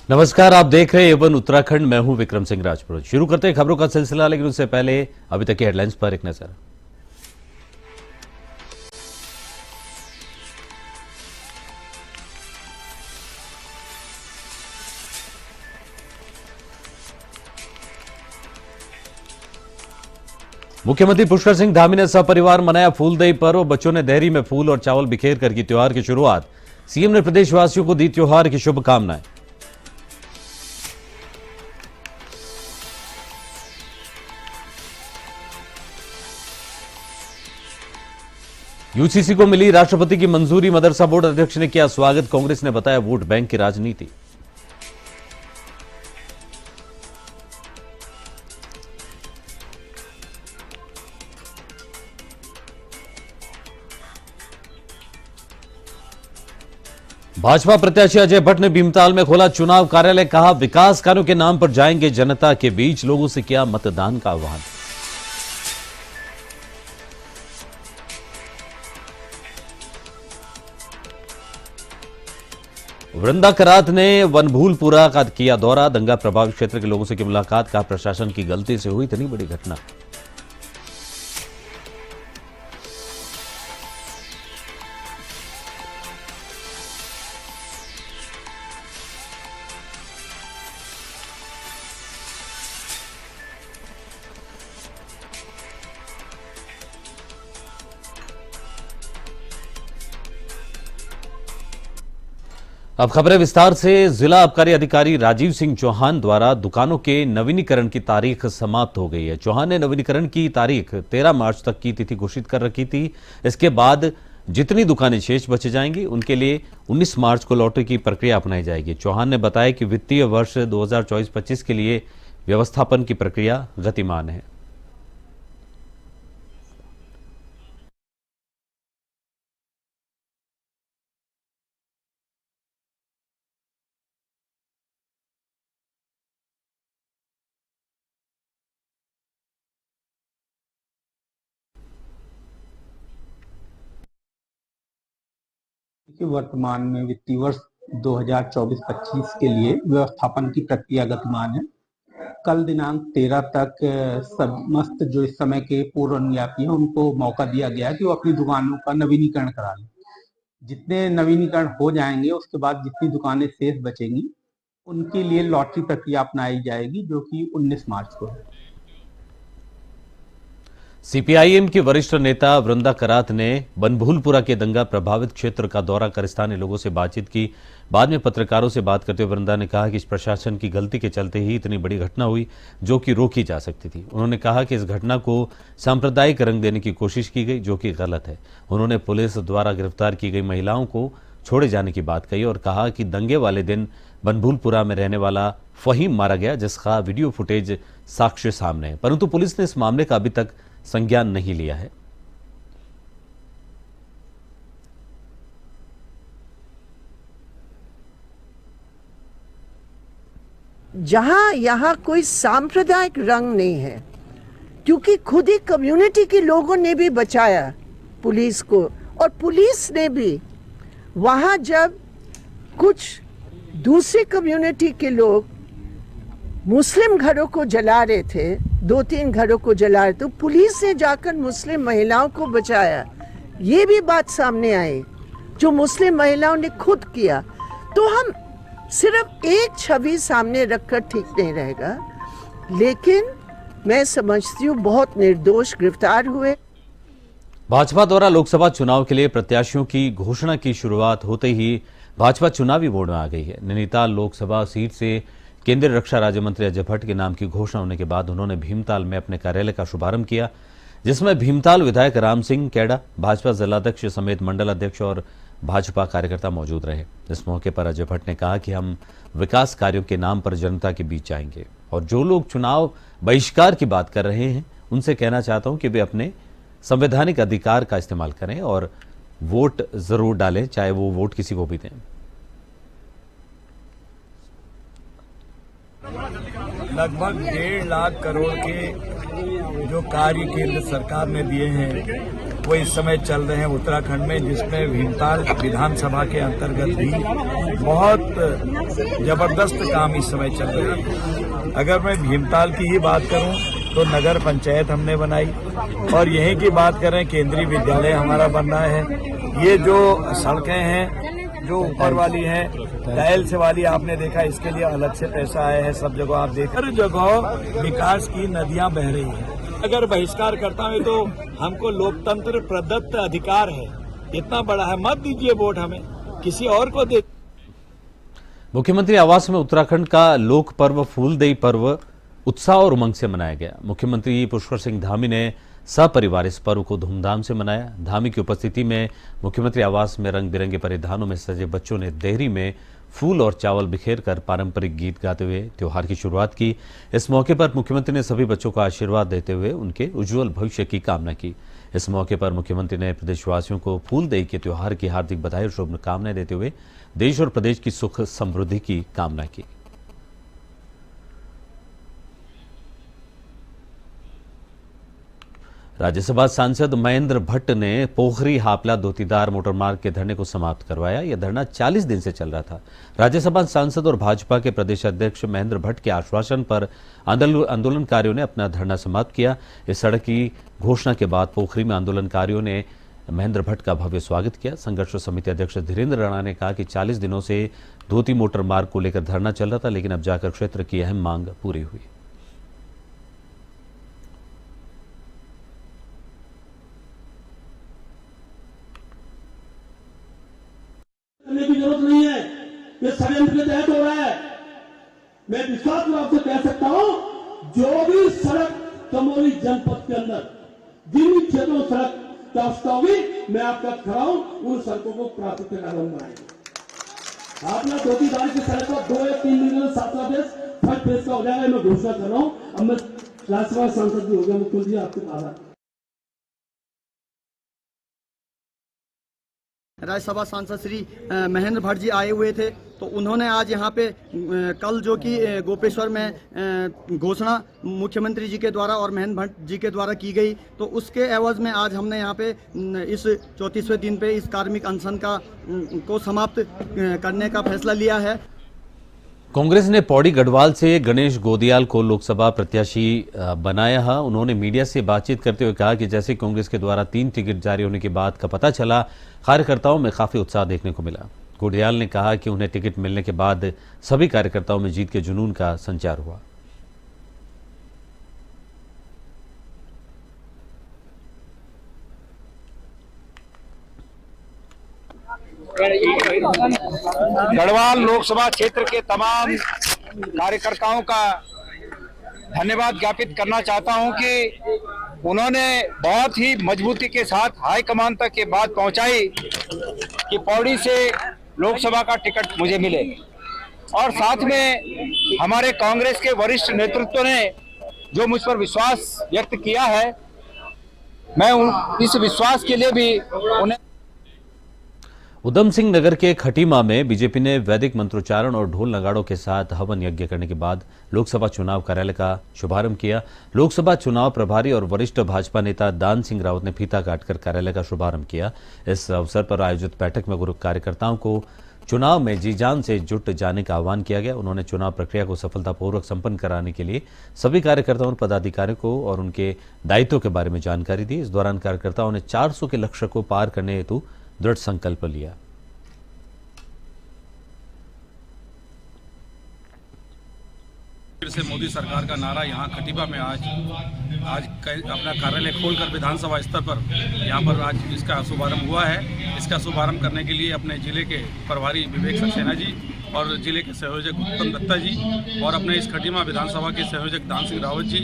नमस्कार, आप देख रहे हैं एवन उत्तराखंड। मैं हूं विक्रम सिंह राजपुरोहित। शुरू करते हैं खबरों का सिलसिला, लेकिन उससे पहले अभी तक की हेडलाइंस पर एक नजर। मुख्यमंत्री पुष्कर सिंह धामी ने सपरिवार मनाया फूलदेई पर्व। बच्चों ने देहरी में फूल और चावल बिखेर कर की त्योहार की शुरुआत। सीएम ने प्रदेशवासियों को दी त्योहार की शुभकामनाएं। यूजीसी को मिली राष्ट्रपति की मंजूरी। मदरसा बोर्ड अध्यक्ष ने किया स्वागत। कांग्रेस ने बताया वोट बैंक की राजनीति। भाजपा प्रत्याशी अजय भट्ट ने भीमताल में खोला चुनाव कार्यालय। कहा विकास कार्यों के नाम पर जाएंगे जनता के बीच। लोगों से किया मतदान का आह्वान। वृंदा करात ने वनभूलपुरा का किया दौरा। दंगा प्रभावित क्षेत्र के लोगों से की मुलाकात। कहा प्रशासन की गलती से हुई इतनी बड़ी घटना। अब खबरें विस्तार से। जिला आबकारी अधिकारी राजीव सिंह चौहान द्वारा दुकानों के नवीनीकरण की तारीख समाप्त हो गई है। चौहान ने नवीनीकरण की तारीख 13 मार्च तक की तिथि घोषित कर रखी थी। इसके बाद जितनी दुकानें शेष बच जाएंगी उनके लिए 19 मार्च को लॉटरी की प्रक्रिया अपनाई जाएगी। चौहान ने बताया कि वित्तीय वर्ष 2024-25 के लिए व्यवस्थापन की प्रक्रिया गतिमान है। कि वर्तमान में वित्तीय वर्ष 2024-25 के लिए व्यवस्थापन की प्रक्रिया गतिमान है। कल दिनांक 13 तक समस्त जो इस समय के पूर्व नियाती हैं उनको मौका दिया गया कि वो अपनी दुकानों का नवीनीकरण करा लें। जितने नवीनीकरण हो जाएंगे उसके बाद जितनी दुकानें शेष बचेंगी उनके लिए लॉटरी प्रक्रिया अपनाई जाएगी, जो कि 19 मार्च को है। सीपीआईएम की वरिष्ठ नेता वृंदा करात ने बनभूलपुरा के दंगा प्रभावित क्षेत्र का दौरा कर स्थानीय लोगों से बातचीत की। बाद में पत्रकारों से बात करते हुए वृंदा ने कहा कि इस प्रशासन की गलती के चलते ही इतनी बड़ी घटना हुई जो कि रोकी जा सकती थी। उन्होंने कहा कि इस घटना को सांप्रदायिक रंग देने की कोशिश की गई जो कि गलत है। उन्होंने पुलिस द्वारा गिरफ्तार की गई महिलाओं को छोड़े जाने की बात कही और कहा कि दंगे वाले दिन बनभूलपुरा में रहने वाला फहीम मारा गया, जिसका वीडियो फुटेज साक्ष्य सामने है, परंतु पुलिस ने इस मामले का अभी तक संज्ञान नहीं लिया है। जहां यहां कोई सांप्रदायिक रंग नहीं है, क्योंकि खुद ही कम्युनिटी के लोगों ने भी बचाया पुलिस को, और पुलिस ने भी वहां जब कुछ दूसरी कम्युनिटी के लोग मुस्लिम घरों को जला रहे थे, 2-3 घरों को जला रहे, तो पुलिस ने जाकर मुस्लिम महिलाओं को बचाया। ये भी बात सामने आई जो मुस्लिम महिलाओं ने खुद किया। तो हम सिर्फ एक छवि सामने रखकर ठीक नहीं रहेगा, लेकिन मैं समझती हूँ बहुत निर्दोष गिरफ्तार हुए। भाजपा द्वारा लोकसभा चुनाव के लिए प्रत्याशियों की घोषणा की शुरुआत होते ही भाजपा चुनावी मोड में आ गई है। नैनीताल लोकसभा सीट से केंद्रीय रक्षा राज्य मंत्री अजय भट्ट के नाम की घोषणा होने के बाद उन्होंने भीमताल में अपने कार्यालय का शुभारंभ किया, जिसमें भीमताल विधायक राम सिंह कैडा, भाजपा जिलाध्यक्ष समेत मंडल अध्यक्ष और भाजपा कार्यकर्ता मौजूद रहे। इस मौके पर अजय भट्ट ने कहा कि हम विकास कार्यों के नाम पर जनता के बीच जाएंगे और जो लोग चुनाव बहिष्कार की बात कर रहे हैं उनसे कहना चाहता हूं कि वे अपने संवैधानिक अधिकार का इस्तेमाल करें और वोट जरूर डालें, चाहे वो वोट किसी को भी दें। लगभग 1.5 लाख करोड़ के जो कार्य केंद्र सरकार ने दिए हैं वो इस समय चल रहे हैं उत्तराखंड में, जिसमें भीमताल विधानसभा के अंतर्गत भी बहुत जबरदस्त काम इस समय चल रहे हैं। अगर मैं भीमताल की ही बात करूं तो नगर पंचायत हमने बनाई, और यहीं की बात करें केंद्रीय विद्यालय हमारा बन रहा है। ये जो सड़कें हैं जो ऊपर वाली हैं, टाइल्स वाली आपने देखा, इसके लिए अलग से पैसा आया है। सब जगह आप देख, हर जगह विकास की नदियां बह रही हैं। अगर बहिष्कार करता हूं तो हमको लोकतंत्र प्रदत्त अधिकार है, इतना बड़ा है, मत दीजिए वोट हमें, किसी और को दे। मुख्यमंत्री आवास में उत्तराखंड का लोक पर्व फूलदेई पर्व उत्साह और उमंग से मनाया गया। मुख्यमंत्री पुष्कर सिंह धामी ने सपरिवार इस पर्व को धूमधाम से मनाया। धामी की उपस्थिति में मुख्यमंत्री आवास में रंग बिरंगे परिधानों में सजे बच्चों ने देहरी में फूल और चावल बिखेर कर पारंपरिक गीत गाते हुए त्योहार की शुरुआत की। इस मौके पर मुख्यमंत्री ने सभी बच्चों को आशीर्वाद देते हुए उनके उज्जवल भविष्य की कामना की। इस मौके पर मुख्यमंत्री ने प्रदेशवासियों को फूलदेई के त्योहार की हार्दिक बधाई और शुभकामनाएं देते हुए देश और प्रदेश की सुख समृद्धि की कामना की। राज्यसभा सांसद महेंद्र भट्ट ने पोखरी हापला दोतीदार मोटरमार्ग के धरने को समाप्त करवाया। यह धरना 40 दिन से चल रहा था। राज्यसभा सांसद और भाजपा के प्रदेश अध्यक्ष महेंद्र भट्ट के आश्वासन पर आंदोलनकारियों ने अपना धरना समाप्त किया। इस सड़क की घोषणा के बाद पोखरी में आंदोलनकारियों ने महेंद्र भट्ट का भव्य स्वागत किया। संघर्ष समिति अध्यक्ष धीरेन्द्र राणा ने कहा कि 40 दिनों से धोती मोटर मार्ग को लेकर धरना चल रहा था, लेकिन अब जाकर क्षेत्र की अहम मांग पूरी हुई। करने की जरूरत नहीं है, ये षड्यंत्र के तहत हो रहा है। मैं विश्वास से कह सकता हूं, जो भी सड़क चमोली जनपद के अंदर जिन क्षेत्रों में सड़क की आवश्यकता होगी, मैं आपका खड़ा हूं, उन सड़कों को प्राथमिकता बनाएंगे। आपने धोतीदार की सड़क को 2 या 3 दिन में 7वां फेज थर्ड फेज का हो जाएगा, मैं घोषणा कर रहा हूं। अब मैं राज्यसभा सांसद भी हो गया, मुख्यमंत्री आपके पास। राज्यसभा सांसद श्री महेंद्र भट्ट जी आए हुए थे, तो उन्होंने आज यहाँ पे कल जो कि गोपेश्वर में घोषणा मुख्यमंत्री जी के द्वारा और महेंद्र भट्ट जी के द्वारा की गई, तो उसके एवज में आज हमने यहाँ पे इस 34वें दिन पे इस कार्मिक अनशन को समाप्त करने का फैसला लिया है। कांग्रेस ने पौड़ी गढ़वाल से गणेश गोदियाल को लोकसभा प्रत्याशी बनाया है। उन्होंने मीडिया से बातचीत करते हुए कहा कि जैसे कांग्रेस के द्वारा 3 टिकट जारी होने की बात का पता चला, कार्यकर्ताओं में काफी उत्साह देखने को मिला। गोदियाल ने कहा कि उन्हें टिकट मिलने के बाद सभी कार्यकर्ताओं में जीत के जुनून का संचार हुआ। गढ़वाल लोकसभा क्षेत्र के तमाम कार्यकर्ताओं का धन्यवाद ज्ञापित करना चाहता हूं कि उन्होंने बहुत ही मजबूती के साथ हाईकमान तक ये बात पहुंचाई कि पौड़ी से लोकसभा का टिकट मुझे मिले, और साथ में हमारे कांग्रेस के वरिष्ठ नेतृत्व ने जो मुझ पर विश्वास व्यक्त किया है, मैं इस विश्वास के लिए भी उन्हें। उधम सिंह नगर के खटीमा में बीजेपी ने वैदिक मंत्रोच्चारण और ढोल नगाड़ों के साथ हवन यज्ञ करने के बाद लोकसभा चुनाव कार्यालय का शुभारंभ किया। लोकसभा चुनाव प्रभारी और वरिष्ठ भाजपा नेता दान सिंह रावत ने फीता काटकर कार्यालय का शुभारंभ किया। इस अवसर पर आयोजित बैठक में कार्यकर्ताओं को चुनाव में जी जान से जुट जाने का आह्वान किया गया। उन्होंने चुनाव प्रक्रिया को सफलतापूर्वक संपन्न कराने के लिए सभी कार्यकर्ताओं और पदाधिकारियों को और उनके दायित्वों के बारे में जानकारी दी। इस दौरान कार्यकर्ताओं ने 400 के लक्ष्य को पार करने हेतु दृढ़ संकल्प लिया। फिर से मोदी सरकार का नारा यहाँ खटीमा में आज अपना कार्यालय खोलकर विधानसभा स्तर पर यहाँ पर आज इसका शुभारंभ हुआ है। इसका शुभारंभ करने के लिए अपने जिले के प्रभारी विवेक सक्सेना जी और जिले के संयोजक उत्तम दत्ता जी और अपने इस खटीमा विधानसभा के संयोजक दान सिंह रावत जी,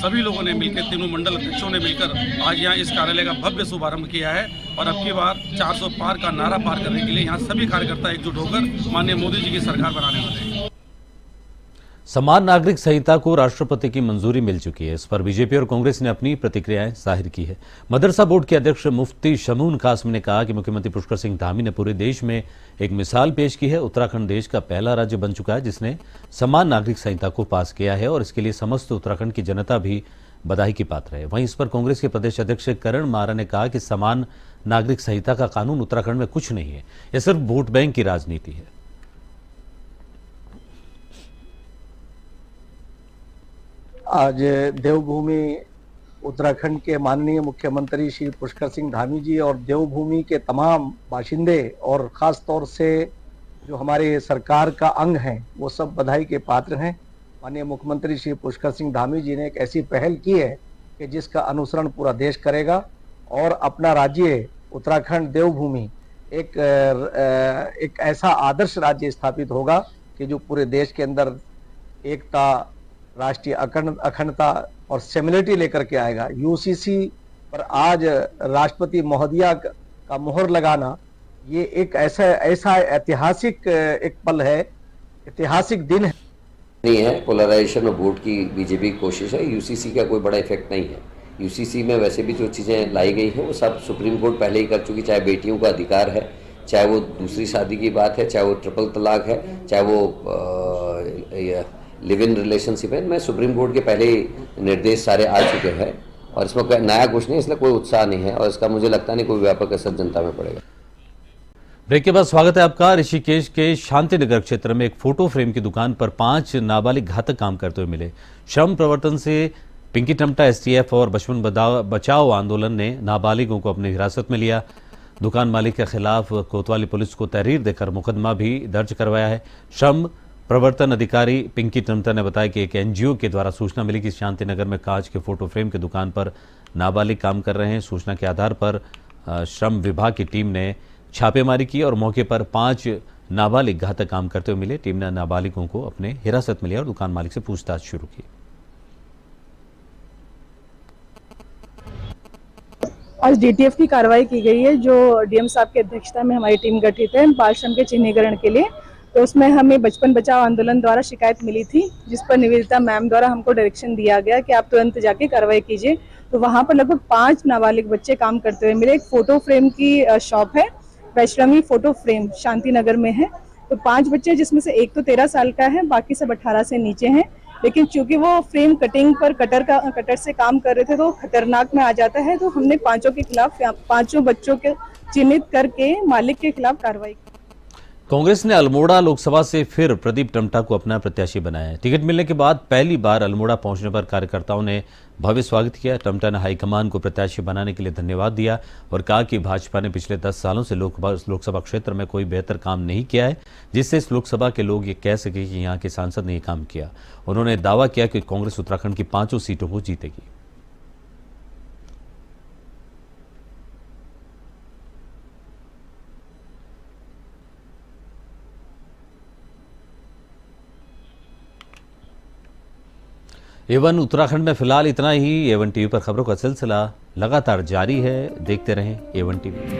सभी लोगों ने मिलकर, तीनों मंडल अध्यक्षों ने मिलकर आज यहाँ इस कार्यालय का भव्य शुभारंभ किया है। और अब की बार 400 पार का नारा पार करने के लिए यहाँ सभी कार्यकर्ता एकजुट होकर माननीय मोदी जी की सरकार बनाने वाले हैं। समान नागरिक संहिता को राष्ट्रपति की मंजूरी मिल चुकी है। इस पर बीजेपी और कांग्रेस ने अपनी प्रतिक्रियाएं जाहिर की है। मदरसा बोर्ड के अध्यक्ष मुफ्ती शमून कासम ने कहा कि मुख्यमंत्री पुष्कर सिंह धामी ने पूरे देश में एक मिसाल पेश की है। उत्तराखंड देश का पहला राज्य बन चुका है जिसने समान नागरिक संहिता को पास किया है और इसके लिए समस्त उत्तराखंड की जनता भी बधाई की पात्र है। वहीं इस पर कांग्रेस के प्रदेश अध्यक्ष करण मारा ने कहा कि समान नागरिक संहिता का कानून उत्तराखंड में कुछ नहीं है, यह सिर्फ वोट बैंक की राजनीति है। आज देवभूमि उत्तराखंड के माननीय मुख्यमंत्री श्री पुष्कर सिंह धामी जी और देवभूमि के तमाम बाशिंदे और खास तौर से जो हमारे सरकार का अंग हैं वो सब बधाई के पात्र हैं। माननीय मुख्यमंत्री श्री पुष्कर सिंह धामी जी ने एक ऐसी पहल की है कि जिसका अनुसरण पूरा देश करेगा और अपना राज्य उत्तराखंड देवभूमि एक ऐसा आदर्श राज्य स्थापित होगा कि जो पूरे देश के अंदर एकता, राष्ट्रीय अखंडता और सिमिलरिटी लेकर के आएगा। यूसीसी पर आज राष्ट्रपति महोदया का मुहर लगाना ये एक ऐसा ऐतिहासिक एक पल है, ऐतिहासिक दिन है। नहीं है, पोलराइजेशन ऑफ वोट की बीजेपी की कोशिश है। यूसीसी का कोई बड़ा इफेक्ट नहीं है। यूसीसी में वैसे भी जो चीज़ें लाई गई हैं वो सब सुप्रीम कोर्ट पहले ही कर चुकी, चाहे बेटियों का अधिकार है, चाहे वो दूसरी शादी की बात है, चाहे वो ट्रिपल तलाक है, चाहे वो लिव इन रिलेशनशिप है। मैं सुप्रीम कोर्ट के पहले ही निर्देश सारे आ चुके हैं और इसमें नया कुछ नहीं, इसलिए कोई उत्साह नहीं है और इसका मुझे लगता नहीं कोई व्यापक असर जनता में पड़ेगा। ब्रेक के बाद स्वागत है आपका। ऋषिकेश के शांतिनगर क्षेत्र में एक फोटो फ्रेम की दुकान पर 5 नाबालिग घातक काम करते हुए मिले। श्रम प्रवर्तन से पिंकी टमटा एसटीएफ और बचपन बचाओ आंदोलन ने नाबालिगों को अपनी हिरासत में लिया। दुकान मालिक के खिलाफ कोतवाली पुलिस को तहरीर देकर मुकदमा भी दर्ज करवाया है। श्रम प्रवर्तन अधिकारी पिंकी टमटा ने बताया कि एक एनजीओ के द्वारा सूचना मिली कि शांतिनगर में कांच के फोटो फ्रेम की दुकान पर नाबालिग काम कर रहे हैं। सूचना के आधार पर श्रम विभाग की टीम ने छापेमारी की और मौके पर 5 नाबालिग घातक काम करते हुए मिले। टीम ने नाबालिगों को अपने हिरासत में लिया और दुकान मालिक से पूछताछ शुरू की। आज डीटीएफ की कार्रवाई की गई है, जो डीएम साहब की अध्यक्षता में हमारी टीम गठित है बाल श्रम के चिन्हीकरण के लिए। तो उसमें हमें बचपन बचाओ आंदोलन द्वारा शिकायत मिली थी, जिस पर निवेदिता मैम द्वारा हमको डायरेक्शन दिया गया कि आप तुरंत जाके कार्रवाई कीजिए। तो वहाँ पर लगभग 5 नाबालिग बच्चे काम करते हुए मिले। एक फोटो फ्रेम की शॉप है, वैष्णवी फोटो फ्रेम, शांतिनगर में है। तो 5 बच्चे, जिसमें से एक तो 13 साल का है, बाकी सब 18 से नीचे हैं। लेकिन चूंकि वो फ्रेम कटिंग पर कटर से काम कर रहे थे तो खतरनाक में आ जाता है। तो हमने 5 के खिलाफ, 5 बच्चों के चिन्हित करके मालिक के खिलाफ कार्रवाई की। कांग्रेस ने अल्मोड़ा लोकसभा से फिर प्रदीप टमटा को अपना प्रत्याशी बनाया है। टिकट मिलने के बाद पहली बार अल्मोड़ा पहुंचने पर कार्यकर्ताओं ने भव्य स्वागत किया। टमटा ने हाईकमान को प्रत्याशी बनाने के लिए धन्यवाद दिया और कहा कि भाजपा ने पिछले 10 सालों से लोकसभा क्षेत्र में कोई बेहतर काम नहीं किया है, जिससे इस लोकसभा के लोग ये कह सके कि यहाँ के सांसद ने ये काम किया। उन्होंने दावा किया कि कांग्रेस उत्तराखंड की 5 सीटों को जीतेगी। A1 उत्तराखंड में फिलहाल इतना ही। A1 टीवी पर खबरों का सिलसिला लगातार जारी है। देखते रहें A1 टीवी।